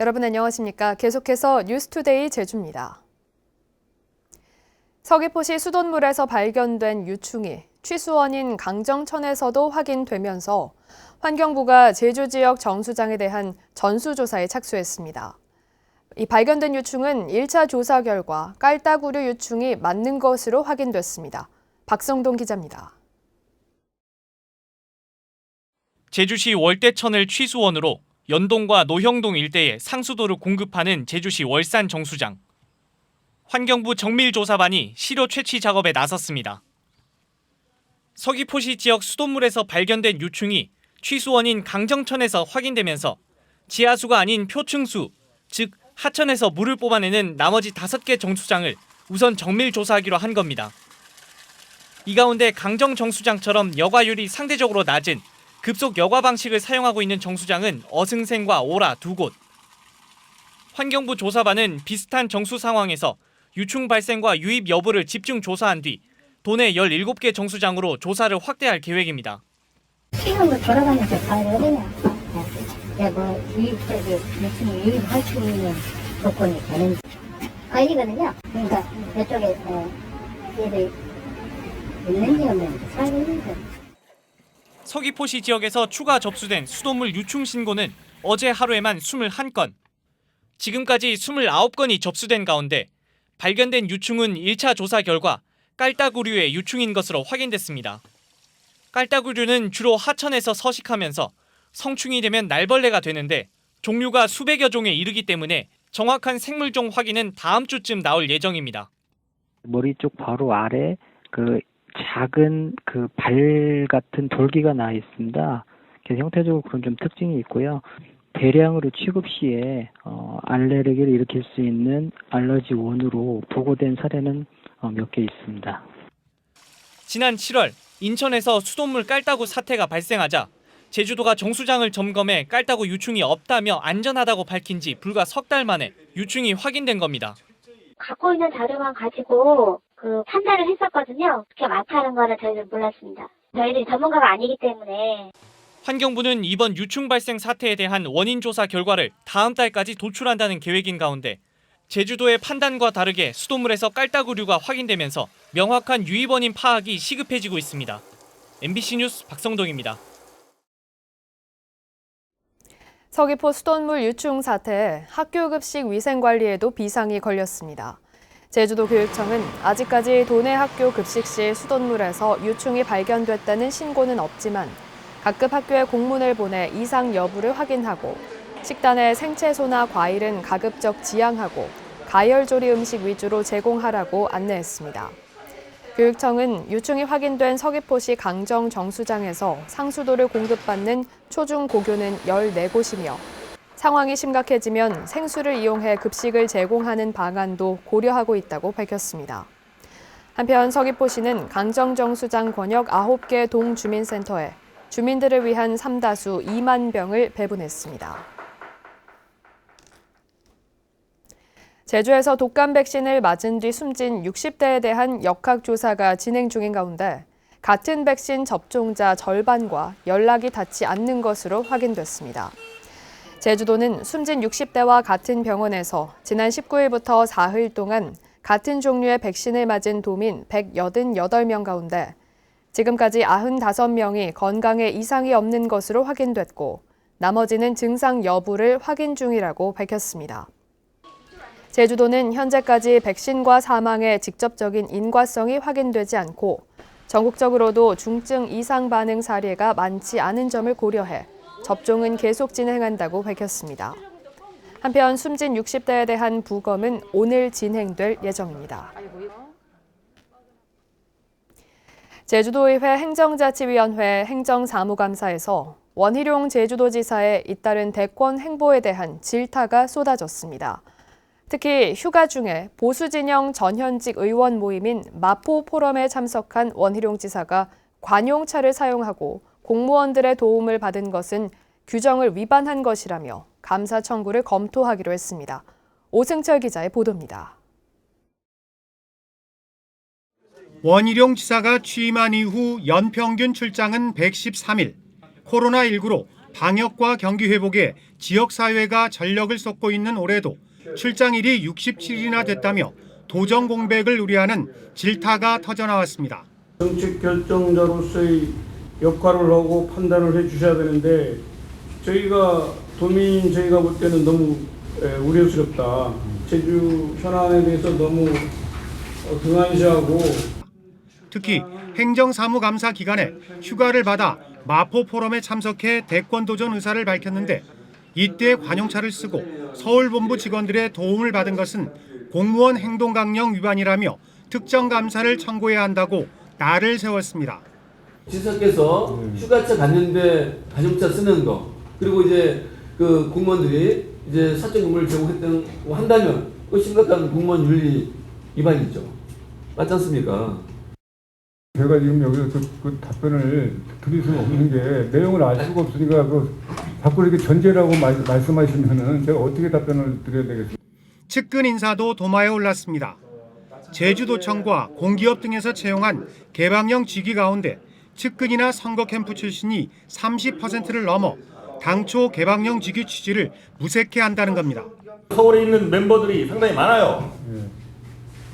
여러분 안녕하십니까? 계속해서 뉴스투데이 제주입니다. 서귀포시 수돗물에서 발견된 유충이 취수원인 강정천에서도 확인되면서 환경부가 제주 지역 정수장에 대한 전수조사에 착수했습니다. 이 발견된 유충은 1차 조사 결과 깔따구류 유충이 맞는 것으로 확인됐습니다. 박성동 기자입니다. 제주시 월대천을 취수원으로 연동과 노형동 일대에 상수도를 공급하는 제주시 월산 정수장. 환경부 정밀조사반이 시료 채취 작업에 나섰습니다. 서귀포시 지역 수돗물에서 발견된 유충이 취수원인 강정천에서 확인되면서 지하수가 아닌 표층수, 즉 하천에서 물을 뽑아내는 나머지 5개 정수장을 우선 정밀조사하기로 한 겁니다. 이 가운데 강정 정수장처럼 여과율이 상대적으로 낮은 급속 여과 방식을 사용하고 있는 정수장은 어승생과 오라 2곳. 환경부 조사반은 비슷한 정수 상황에서 유충 발생과 유입 여부를 집중 조사한 뒤 도내 17개 정수장으로 조사를 확대할 계획입니다. 시험을 돌아가면서 봐야 되냐. 유충이 유입할 수 있는 조건이 되는지. 아니거든요. 그러니까 이쪽에 얘들 있는지 없는지 살고 있는지. 서귀포시 지역에서 추가 접수된 수돗물 유충 신고는 어제 하루에만 21건. 지금까지 29건이 접수된 가운데 발견된 유충은 1차 조사 결과 깔따구류의 유충인 것으로 확인됐습니다. 깔따구류는 주로 하천에서 서식하면서 성충이 되면 날벌레가 되는데 종류가 수백여 종에 이르기 때문에 정확한 생물종 확인은 다음 주쯤 나올 예정입니다. 머리 쪽 바로 아래 작은 발 같은 돌기가 나 있습니다. 그래서 형태적으로 그런 좀 특징이 있고요. 대량으로 취급 시에 알레르기를 일으킬 수 있는 알러지 원으로 보고된 사례는 몇 개 있습니다. 지난 7월 인천에서 수돗물 깔따구 사태가 발생하자 제주도가 정수장을 점검해 깔따구 유충이 없다며 안전하다고 밝힌 지 불과 석 달 만에 유충이 확인된 겁니다. 갖고 있는 자료만 가지고 판단을 했었거든요. 그렇게 많다는 거는 저희는 몰랐습니다. 저희들이 전문가가 아니기 때문에. 환경부는 이번 유충 발생 사태에 대한 원인 조사 결과를 다음 달까지 도출한다는 계획인 가운데 제주도의 판단과 다르게 수돗물에서 깔따구류가 확인되면서 명확한 유입 원인 파악이 시급해지고 있습니다. MBC 뉴스 박성동입니다. 서귀포 수돗물 유충 사태에 학교 급식 위생 관리에도 비상이 걸렸습니다. 제주도 교육청은 아직까지 도내 학교 급식 시 수돗물에서 유충이 발견됐다는 신고는 없지만 각급 학교에 공문을 보내 이상 여부를 확인하고 식단에 생채소나 과일은 가급적 지양하고 가열 조리 음식 위주로 제공하라고 안내했습니다. 교육청은 유충이 확인된 서귀포시 강정 정수장에서 상수도를 공급받는 초중 고교는 14곳이며 상황이 심각해지면 생수를 이용해 급식을 제공하는 방안도 고려하고 있다고 밝혔습니다. 한편 서귀포시는 강정정수장 권역 9개 동주민센터에 주민들을 위한 삼다수 2만 병을 배분했습니다. 제주에서 독감 백신을 맞은 뒤 숨진 60대에 대한 역학조사가 진행 중인 가운데 같은 백신 접종자 절반과 연락이 닿지 않는 것으로 확인됐습니다. 제주도는 숨진 60대와 같은 병원에서 지난 19일부터 사흘 동안 같은 종류의 백신을 맞은 도민 188명 가운데 지금까지 95명이 건강에 이상이 없는 것으로 확인됐고 나머지는 증상 여부를 확인 중이라고 밝혔습니다. 제주도는 현재까지 백신과 사망의 직접적인 인과성이 확인되지 않고 전국적으로도 중증 이상 반응 사례가 많지 않은 점을 고려해 접종은 계속 진행한다고 밝혔습니다. 한편 숨진 60대에 대한 부검은 오늘 진행될 예정입니다. 제주도의회 행정자치위원회 행정사무감사에서 원희룡 제주도지사의 잇따른 대권 행보에 대한 질타가 쏟아졌습니다. 특히 휴가 중에 보수진영 전현직 의원 모임인 마포 포럼에 참석한 원희룡 지사가 관용차를 사용하고 공무원들의 도움을 받은 것은 규정을 위반한 것이라며 감사 청구를 검토하기로 했습니다. 오승철 기자의 보도입니다. 원희룡 지사가 취임한 이후 연평균 출장은 113일, 코로나19로 방역과 경기 회복에 지역사회가 전력을 쏟고 있는 올해도 출장일이 67일이나 됐다며 도정 공백을 우려하는 질타가 터져나왔습니다. 정책 결정자로서의 역할을 하고 판단을 해주셔야 되는데 저희가 볼 때는 너무 우려스럽다. 제주 현안에 대해서 너무 등한시하고 특히 행정사무감사 기간에 휴가를 받아 마포 포럼에 참석해 대권 도전 의사를 밝혔는데 이때 관용차를 쓰고 서울본부 직원들의 도움을 받은 것은 공무원 행동강령 위반이라며 특정 감사를 청구해야 한다고 날을 세웠습니다. 지사께서 휴가차 갔는데 관용차 쓰는 거, 그리고 이제 그 공무원들이 이제 사적 근무를 제공했다고 한다면 그 심각한 공무원 윤리 위반이죠. 맞지 않습니까? 제가 지금 여기서 그 답변을 드릴 수는 없는 게 내용을 알 수가 없으니까 자꾸 이렇게 전제라고 말씀하시면은 제가 어떻게 답변을 드려야 되겠습니까? 측근 인사도 도마에 올랐습니다. 제주도청과 공기업 등에서 채용한 개방형 직위 가운데 측근이나 선거 캠프 출신이 30%를 넘어 당초 개방형 직위 취지를 무색해 한다는 겁니다. 서울에 있는 멤버들이 상당히 많아요.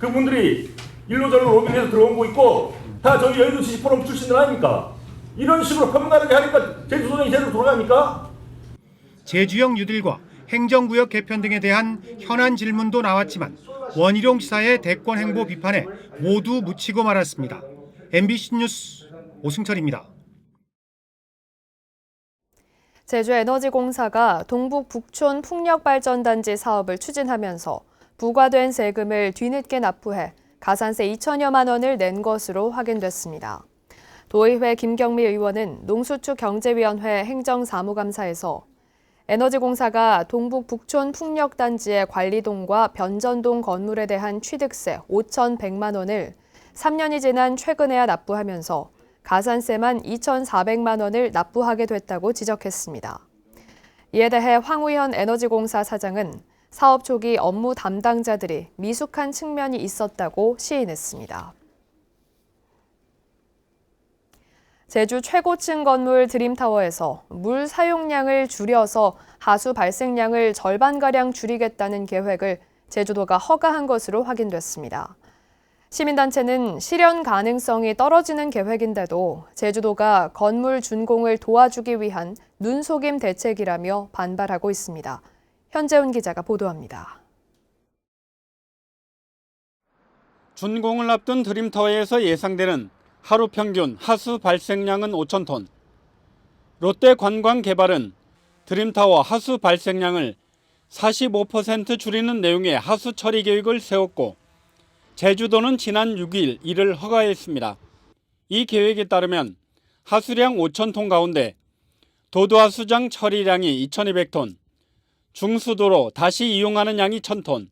그분들이 일로절로 로빈해서 들어온 거 있고 다 저기 여의도 지식포럼 출신들 아닙니까? 이런 식으로 펌나르게 하니까 제주도정이 제대로 돌아갑니까? 제주형 뉴딜과 행정구역 개편 등에 대한 현안 질문도 나왔지만 원희룡 지사의 대권 행보 비판에 모두 묻히고 말았습니다. MBC 뉴스 오승철입니다. 제주에너지공사가 동북 북촌 풍력발전단지 사업을 추진하면서 부과된 세금을 뒤늦게 납부해 가산세 2천여만 원을 낸 것으로 확인됐습니다. 도의회 김경미 의원은 농수축 경제위원회 행정사무감사에서 에너지공사가 동북 북촌 풍력단지의 관리동과 변전동 건물에 대한 취득세 5,100만 원을 3년이 지난 최근에야 납부하면서 가산세만 2,400만 원을 납부하게 됐다고 지적했습니다. 이에 대해 황우현 에너지공사 사장은 사업 초기 업무 담당자들이 미숙한 측면이 있었다고 시인했습니다. 제주 최고층 건물 드림타워에서 물 사용량을 줄여서 하수 발생량을 절반가량 줄이겠다는 계획을 제주도가 허가한 것으로 확인됐습니다. 시민단체는 실현 가능성이 떨어지는 계획인데도 제주도가 건물 준공을 도와주기 위한 눈속임 대책이라며 반발하고 있습니다. 현재훈 기자가 보도합니다. 준공을 앞둔 드림타워에서 예상되는 하루 평균 하수 발생량은 5,000톤. 롯데관광개발은 드림타워 하수 발생량을 45% 줄이는 내용의 하수 처리 계획을 세웠고 제주도는 지난 6일 이를 허가했습니다. 이 계획에 따르면 하수량 5,000톤 가운데 도도하수장 처리량이 2,200톤, 중수도로 다시 이용하는 양이 1,000톤,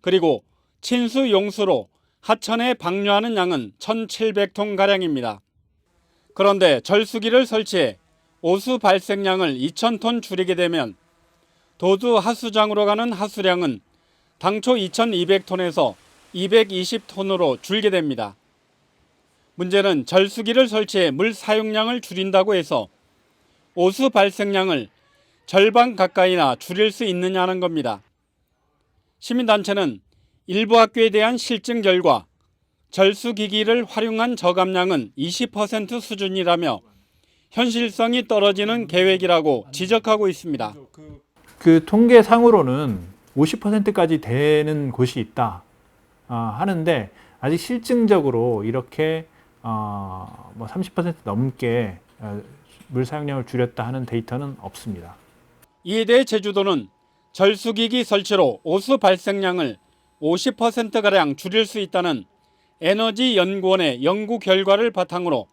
그리고 친수 용수로 하천에 방류하는 양은 1,700톤가량입니다. 그런데 절수기를 설치해 오수 발생량을 2,000톤 줄이게 되면 도두 하수장으로 가는 하수량은 당초 2,200톤에서 220톤으로 줄게 됩니다. 문제는 절수기를 설치해 물 사용량을 줄인다고 해서 오수 발생량을 절반 가까이나 줄일 수 있느냐는 겁니다. 시민단체는 일부 학교에 대한 실증 결과 절수기기를 활용한 저감량은 20% 수준이라며 현실성이 떨어지는 계획이라고 지적하고 있습니다. 그 통계상으로는 50%까지 되는 곳이 있다 하는데 아직 실증적으로 이렇게 30% 넘게 물 사용량을 줄였다 하는 데이터는 없습니다. 이에 대해 제주도는 절수기기 설치로 오수 발생량을 50%가량 줄일 수 있다는 에너지연구원의 연구 결과를 바탕으로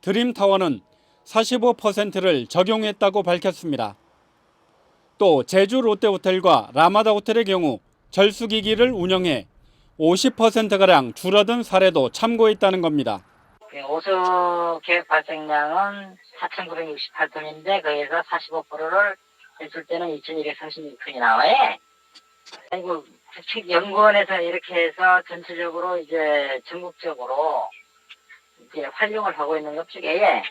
드림타워는 45%를 적용했다고 밝혔습니다. 또 제주 롯데호텔과 라마다호텔의 경우 절수기기를 운영해 50%가량 줄어든 사례도 참고했다는 겁니다. 오수 계획 발생량은 4,968톤인데 거기에서 45%를 했을 때는 2,236톤이 나와요. 그리고 국책연구원에서 이렇게 해서 전체적으로 이제 전국적으로 이제 활용을 하고 있는 것 중에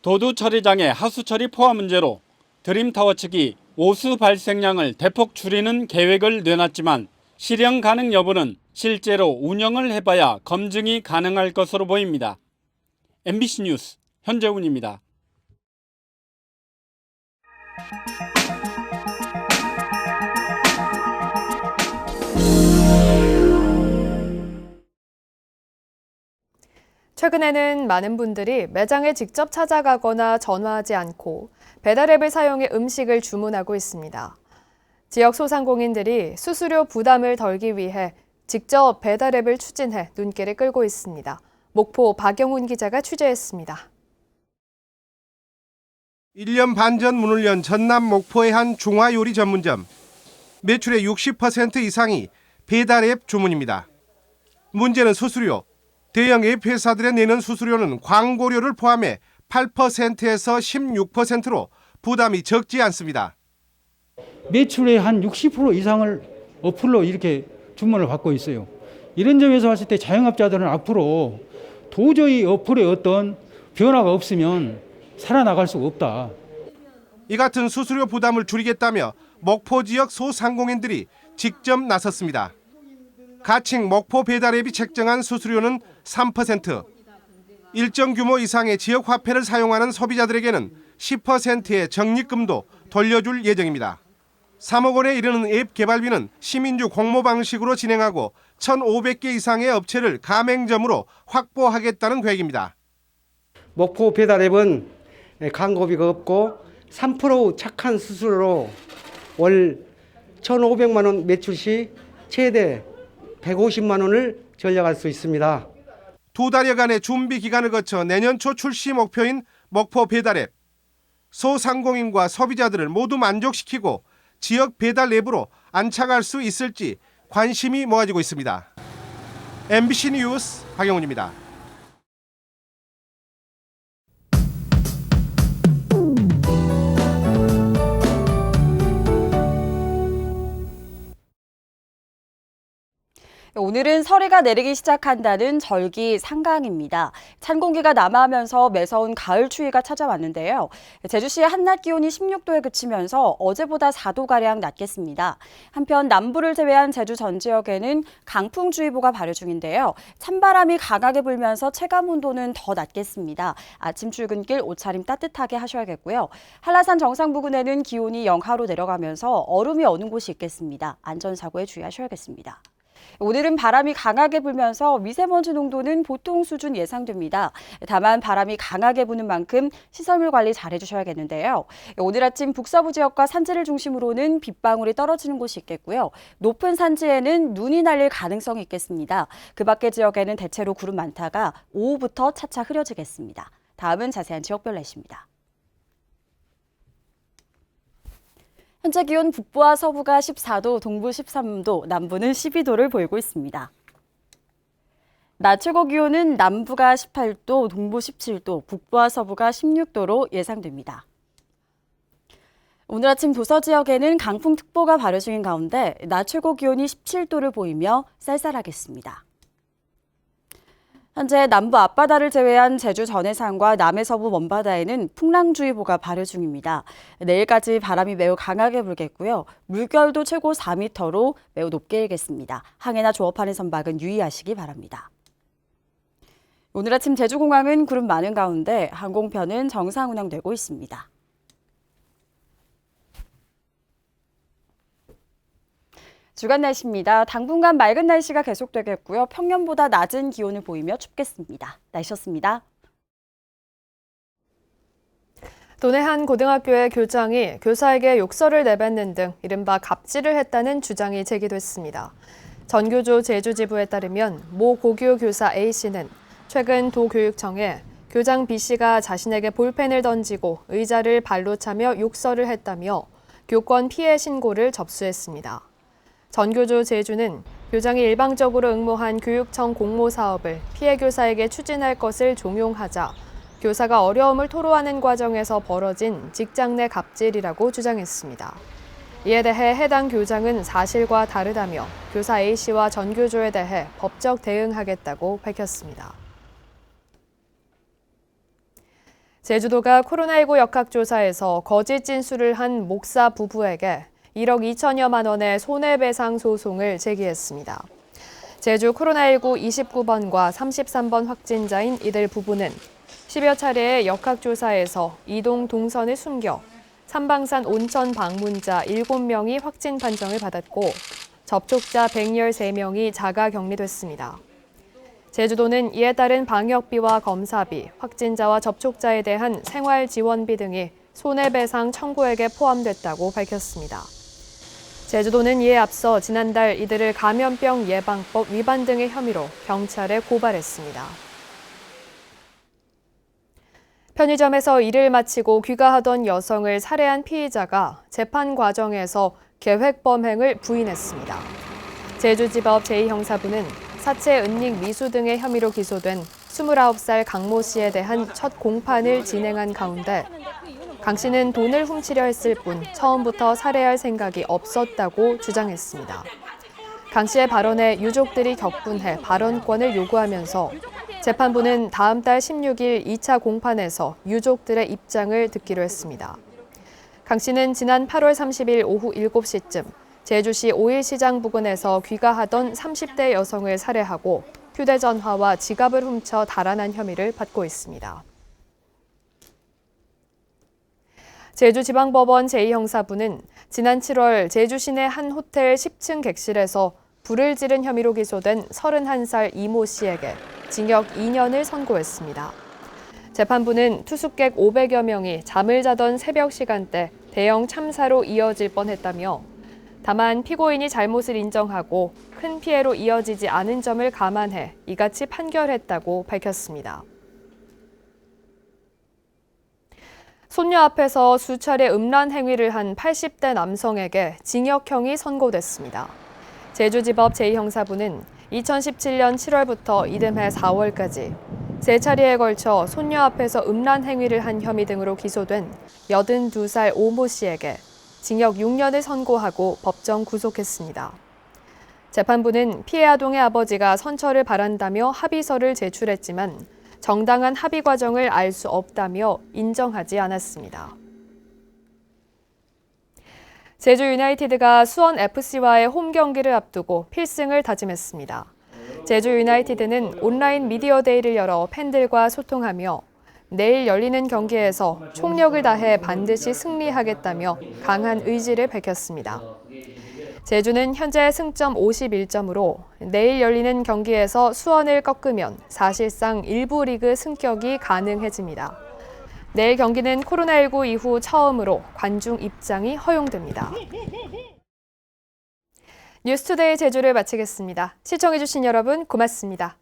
도두 처리장의 하수 처리 포화 문제로 드림타워 측이 오수 발생량을 대폭 줄이는 계획을 내놨지만 실현 가능 여부는 실제로 운영을 해봐야 검증이 가능할 것으로 보입니다. MBC 뉴스 현재훈입니다. 최근에는 많은 분들이 매장에 직접 찾아가거나 전화하지 않고 배달앱을 사용해 음식을 주문하고 있습니다. 지역 소상공인들이 수수료 부담을 덜기 위해 직접 배달앱을 추진해 눈길을 끌고 있습니다. 목포 박영훈 기자가 취재했습니다. 1년 반 전 문을 연 전남 목포의 한 중화요리 전문점. 매출의 60% 이상이 배달앱 주문입니다. 문제는 수수료. 대형 앱 회사들에 내는 수수료는 광고료를 포함해 8%에서 16%로 부담이 적지 않습니다. 매출의 한 60% 이상을 어플로 이렇게 주문을 받고 있어요. 이런 점에서 봤을 때 자영업자들은 앞으로 도저히 어플에 어떤 변화가 없으면 살아나갈 수가 없다. 이 같은 수수료 부담을 줄이겠다며 목포 지역 소상공인들이 직접 나섰습니다. 가칭 목포 배달앱이 책정한 수수료는 3%. 일정 규모 이상의 지역 화폐를 사용하는 소비자들에게는 10%의 적립금도 돌려줄 예정입니다. 3억 원에 이르는 앱 개발비는 시민주 공모 방식으로 진행하고 1,500개 이상의 업체를 가맹점으로 확보하겠다는 계획입니다. 목포 배달앱은 광고비가 없고 3% 착한 수수료로 월 1,500만 원 매출 시 최대 150만 원을 절약할 수 있습니다. 2달여간의 준비 기간을 거쳐 내년 초 출시 목표인 목포 배달앱. 소상공인과 소비자들을 모두 만족시키고 지역 배달 앱으로 안착할 수 있을지 관심이 모아지고 있습니다. MBC 뉴스 박영훈입니다. 오늘은 서리가 내리기 시작한다는 절기 상강입니다. 찬 공기가 남하하면서 매서운 가을 추위가 찾아왔는데요. 제주시의 한낮 기온이 16도에 그치면서 어제보다 4도가량 낮겠습니다. 한편 남부를 제외한 제주 전 지역에는 강풍주의보가 발효 중인데요. 찬바람이 강하게 불면서 체감온도는 더 낮겠습니다. 아침 출근길 옷차림 따뜻하게 하셔야겠고요. 한라산 정상 부근에는 기온이 영하로 내려가면서 얼음이 어는 곳이 있겠습니다. 안전사고에 주의하셔야겠습니다. 오늘은 바람이 강하게 불면서 미세먼지 농도는 보통 수준 예상됩니다. 다만 바람이 강하게 부는 만큼 시설물 관리 잘 해주셔야겠는데요. 오늘 아침 북서부 지역과 산지를 중심으로는 빗방울이 떨어지는 곳이 있겠고요. 높은 산지에는 눈이 날릴 가능성이 있겠습니다. 그 밖의 지역에는 대체로 구름 많다가 오후부터 차차 흐려지겠습니다. 다음은 자세한 지역별 날씨입니다. 현재 기온 북부와 서부가 14도, 동부 13도, 남부는 12도를 보이고 있습니다. 낮 최고 기온은 남부가 18도, 동부 17도, 북부와 서부가 16도로 예상됩니다. 오늘 아침 도서 지역에는 강풍특보가 발효 중인 가운데 낮 최고 기온이 17도를 보이며 쌀쌀하겠습니다. 현재 남부 앞바다를 제외한 제주 전해상과 남해 서부 먼바다에는 풍랑주의보가 발효 중입니다. 내일까지 바람이 매우 강하게 불겠고요. 물결도 최고 4m로 매우 높게 일겠습니다. 항해나 조업하는 선박은 유의하시기 바랍니다. 오늘 아침 제주공항은 구름 많은 가운데 항공편은 정상 운항되고 있습니다. 주간 날씨입니다. 당분간 맑은 날씨가 계속되겠고요. 평년보다 낮은 기온을 보이며 춥겠습니다. 날씨였습니다. 도내 한 고등학교의 교장이 교사에게 욕설을 내뱉는 등 이른바 갑질을 했다는 주장이 제기됐습니다. 전교조 제주지부에 따르면 모 고교 교사 A씨는 최근 도교육청에 교장 B씨가 자신에게 볼펜을 던지고 의자를 발로 차며 욕설을 했다며 교권 피해 신고를 접수했습니다. 전교조 제주는 교장이 일방적으로 응모한 교육청 공모 사업을 피해 교사에게 추진할 것을 종용하자 교사가 어려움을 토로하는 과정에서 벌어진 직장 내 갑질이라고 주장했습니다. 이에 대해 해당 교장은 사실과 다르다며 교사 A씨와 전교조에 대해 법적 대응하겠다고 밝혔습니다. 제주도가 코로나19 역학조사에서 거짓 진술을 한 목사 부부에게 1억 2천여만 원의 손해배상 소송을 제기했습니다. 제주 코로나19 29번과 33번 확진자인 이들 부부는 10여 차례의 역학조사에서 이동 동선을 숨겨 삼방산 온천 방문자 7명이 확진 판정을 받았고 접촉자 113명이 자가 격리됐습니다. 제주도는 이에 따른 방역비와 검사비, 확진자와 접촉자에 대한 생활지원비 등이 손해배상 청구액에 포함됐다고 밝혔습니다. 제주도는 이에 앞서 지난달 이들을 감염병 예방법 위반 등의 혐의로 경찰에 고발했습니다. 편의점에서 일을 마치고 귀가하던 여성을 살해한 피의자가 재판 과정에서 계획범행을 부인했습니다. 제주지법 제2형사부는 사체 은닉 미수 등의 혐의로 기소된 29살 강모 씨에 대한 첫 공판을 진행한 가운데 강 씨는 돈을 훔치려 했을 뿐 처음부터 살해할 생각이 없었다고 주장했습니다. 강 씨의 발언에 유족들이 격분해 발언권을 요구하면서 재판부는 다음 달 16일 2차 공판에서 유족들의 입장을 듣기로 했습니다. 강 씨는 지난 8월 30일 오후 7시쯤 제주시 오일시장 부근에서 귀가하던 30대 여성을 살해하고 휴대전화와 지갑을 훔쳐 달아난 혐의를 받고 있습니다. 제주지방법원 제2형사부는 지난 7월 제주 시내 한 호텔 10층 객실에서 불을 지른 혐의로 기소된 31살 이모 씨에게 징역 2년을 선고했습니다. 재판부는 투숙객 500여 명이 잠을 자던 새벽 시간대 대형 참사로 이어질 뻔했다며 다만 피고인이 잘못을 인정하고 큰 피해로 이어지지 않은 점을 감안해 이같이 판결했다고 밝혔습니다. 손녀 앞에서 수차례 음란 행위를 한 80대 남성에게 징역형이 선고됐습니다. 제주지법 제2형사부는 2017년 7월부터 이듬해 4월까지 3차례에 걸쳐 손녀 앞에서 음란 행위를 한 혐의 등으로 기소된 82살 오모 씨에게 징역 6년을 선고하고 법정 구속했습니다. 재판부는 피해 아동의 아버지가 선처를 바란다며 합의서를 제출했지만 정당한 합의 과정을 알 수 없다며 인정하지 않았습니다. 제주 유나이티드가 수원 FC와의 홈 경기를 앞두고 필승을 다짐했습니다. 제주 유나이티드는 온라인 미디어 데이를 열어 팬들과 소통하며 내일 열리는 경기에서 총력을 다해 반드시 승리하겠다며 강한 의지를 밝혔습니다. 제주는 현재 승점 51점으로 내일 열리는 경기에서 수원을 꺾으면 사실상 1부 리그 승격이 가능해집니다. 내일 경기는 코로나19 이후 처음으로 관중 입장이 허용됩니다. 뉴스투데이 제주를 마치겠습니다. 시청해주신 여러분 고맙습니다.